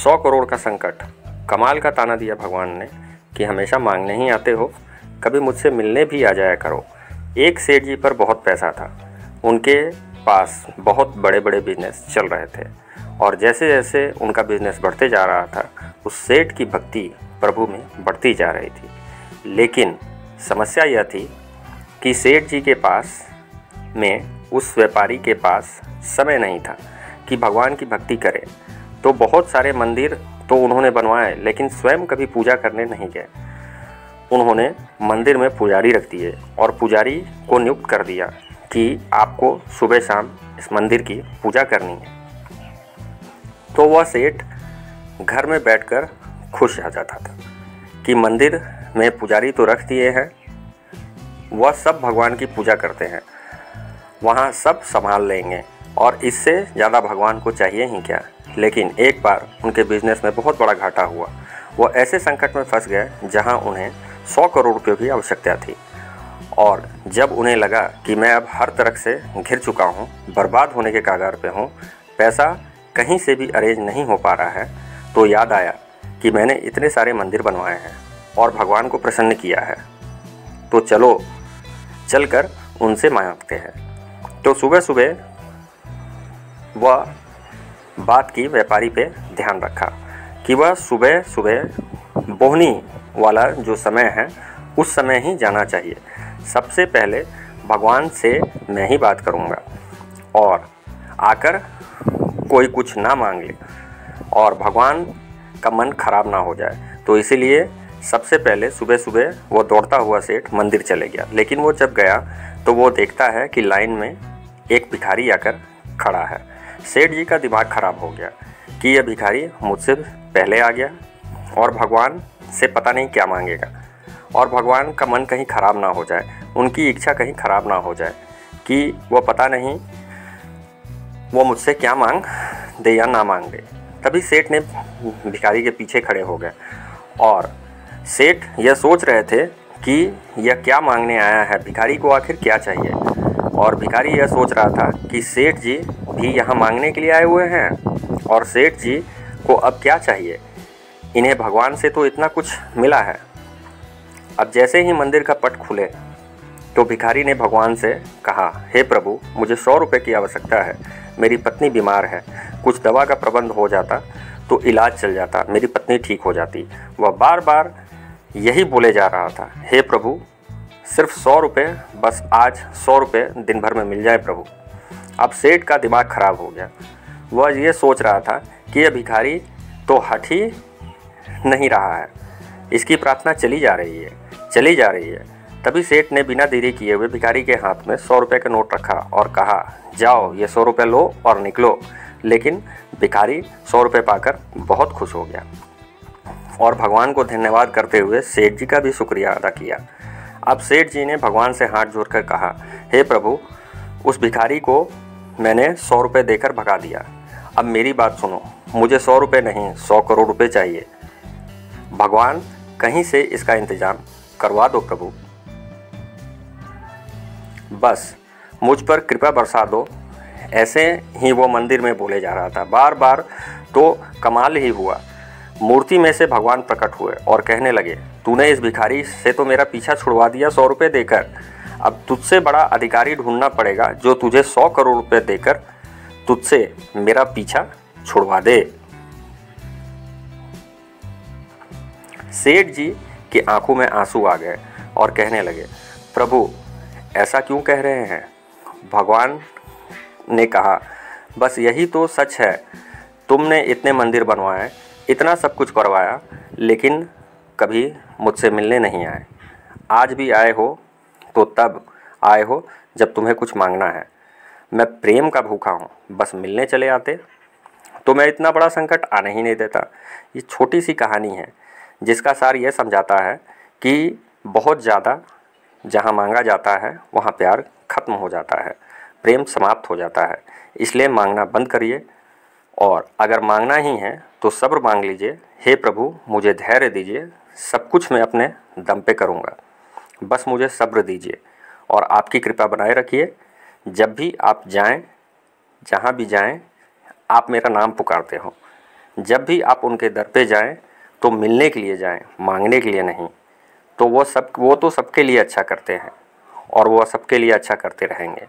100 करोड़ का संकट। कमाल का ताना दिया भगवान ने कि हमेशा मांगने ही आते हो, कभी मुझसे मिलने भी आ जाया करो। एक सेठ जी पर बहुत पैसा था, उनके पास बहुत बड़े बड़े बिजनेस चल रहे थे और जैसे जैसे उनका बिजनेस बढ़ते जा रहा था, उस सेठ की भक्ति प्रभु में बढ़ती जा रही थी। लेकिन समस्या यह थी कि सेठ जी के पास में उस व्यापारी के पास समय नहीं था कि भगवान की भक्ति करे। तो बहुत सारे मंदिर तो उन्होंने बनवाए, लेकिन स्वयं कभी पूजा करने नहीं गए। उन्होंने मंदिर में पुजारी रख दिए और पुजारी को नियुक्त कर दिया कि आपको सुबह शाम इस मंदिर की पूजा करनी है। तो वह सेठ घर में बैठकर खुश रह जाता था कि मंदिर में पुजारी तो रख दिए हैं, वह सब भगवान की पूजा करते हैं, वहाँ सब संभाल लेंगे और इससे ज़्यादा भगवान को चाहिए ही क्या। लेकिन एक बार उनके बिजनेस में बहुत बड़ा घाटा हुआ। वो ऐसे संकट में फंस गए जहाँ उन्हें 100 करोड़ रुपये की आवश्यकता थी और जब उन्हें लगा कि मैं अब हर तरफ से घिर चुका हूँ, बर्बाद होने के कगार पे हूँ, पैसा कहीं से भी अरेंज नहीं हो पा रहा है, तो याद आया कि मैंने इतने सारे मंदिर बनवाए हैं और भगवान को प्रसन्न किया है, तो चलो चलकर उनसे मांगते हैं। तो सुबह सुबह वह बात की व्यापारी पे ध्यान रखा कि वह सुबह सुबह बोहनी वाला जो समय है उस समय ही जाना चाहिए। सबसे पहले भगवान से मैं ही बात करूँगा और आकर कोई कुछ ना मांग ले और भगवान का मन खराब ना हो जाए। तो इसीलिए सबसे पहले सुबह सुबह वो दौड़ता हुआ सेठ मंदिर चले गया। लेकिन वो जब गया तो वो देखता है कि लाइन में एक भिखारी आकर खड़ा है। सेठ जी का दिमाग खराब हो गया कि यह भिखारी मुझसे पहले आ गया और भगवान से पता नहीं क्या मांगेगा और भगवान का मन कहीं ख़राब ना हो जाए, उनकी इच्छा कहीं ख़राब ना हो जाए कि वो पता नहीं वो मुझसे क्या मांग दे या ना मांग दे। तभी सेठ ने भिखारी के पीछे खड़े हो गए और सेठ यह सोच रहे थे कि यह क्या मांगने आया है, भिखारी को आखिर क्या चाहिए। और भिखारी यह सोच रहा था कि सेठ जी भी यहाँ मांगने के लिए आए हुए हैं और सेठ जी को अब क्या चाहिए, इन्हें भगवान से तो इतना कुछ मिला है। अब जैसे ही मंदिर का पट खुले तो भिखारी ने भगवान से कहा, हे प्रभु, मुझे 100 रुपये की आवश्यकता है, मेरी पत्नी बीमार है, कुछ दवा का प्रबंध हो जाता तो इलाज चल जाता, मेरी पत्नी ठीक हो जाती। वह बार बार यही बोले जा रहा था, हे प्रभु, सिर्फ 100 रुपये, बस आज 100 रुपये दिन भर में मिल जाए प्रभु। अब सेठ का दिमाग खराब हो गया। वह ये सोच रहा था कि यह भिखारी तो हट ही नहीं रहा है, इसकी प्रार्थना चली जा रही है। तभी सेठ ने बिना देरी किए हुए भिखारी के हाथ में 100 रुपये का नोट रखा और कहा, जाओ ये 100 रुपये लो और निकलो। लेकिन भिखारी 100 रुपये पाकर बहुत खुश हो गया और भगवान को धन्यवाद करते हुए सेठ जी का भी शुक्रिया अदा किया। अब सेठ जी ने भगवान से हाथ जोड़कर कहा, हे प्रभु, उस भिखारी को मैंने 100 रुपये देकर भगा दिया। अब मेरी बात सुनो, मुझे 100 रुपये नहीं 100 करोड़ रुपये चाहिए। भगवान कहीं से इसका इंतज़ाम करवा दो प्रभु, बस मुझ पर कृपा बरसा दो। ऐसे ही वो मंदिर में बोले जा रहा था। बार बार तो कमाल ही हुआ, मूर्ति में से भगवान प्रकट हुए और कहने लगे, तूने इस भिखारी से तो मेरा पीछा छुड़वा दिया 100 रुपये देकर, अब तुझसे बड़ा अधिकारी ढूंढना पड़ेगा जो तुझे 100 करोड़ रुपये देकर तुझसे मेरा पीछा छुड़वा दे। सेठ जी की आंखों में आंसू आ गए और कहने लगे, प्रभु ऐसा क्यों कह रहे हैं। भगवान ने कहा, बस यही तो सच है, तुमने इतने मंदिर बनवाए, इतना सब कुछ करवाया, लेकिन कभी मुझसे मिलने नहीं आए। आज भी आए हो तो तब आए हो जब तुम्हें कुछ मांगना है। मैं प्रेम का भूखा हूँ, बस मिलने चले आते तो मैं इतना बड़ा संकट आने ही नहीं देता। ये छोटी सी कहानी है जिसका सार यह समझाता है कि बहुत ज़्यादा जहाँ मांगा जाता है वहाँ प्यार खत्म हो जाता है, प्रेम समाप्त हो जाता है। इसलिए मांगना बंद करिए और अगर मांगना ही है तो सब्र मांग लीजिए, हे प्रभु मुझे धैर्य दीजिए, सब कुछ मैं अपने दम पे करूँगा, बस मुझे सब्र दीजिए और आपकी कृपा बनाए रखिए। जब भी आप जाएं, जहाँ भी जाएं, आप मेरा नाम पुकारते हो, जब भी आप उनके दर पे जाएं तो मिलने के लिए जाएं, मांगने के लिए नहीं। तो वो तो सबके लिए अच्छा करते हैं और वो सबके लिए अच्छा करते रहेंगे।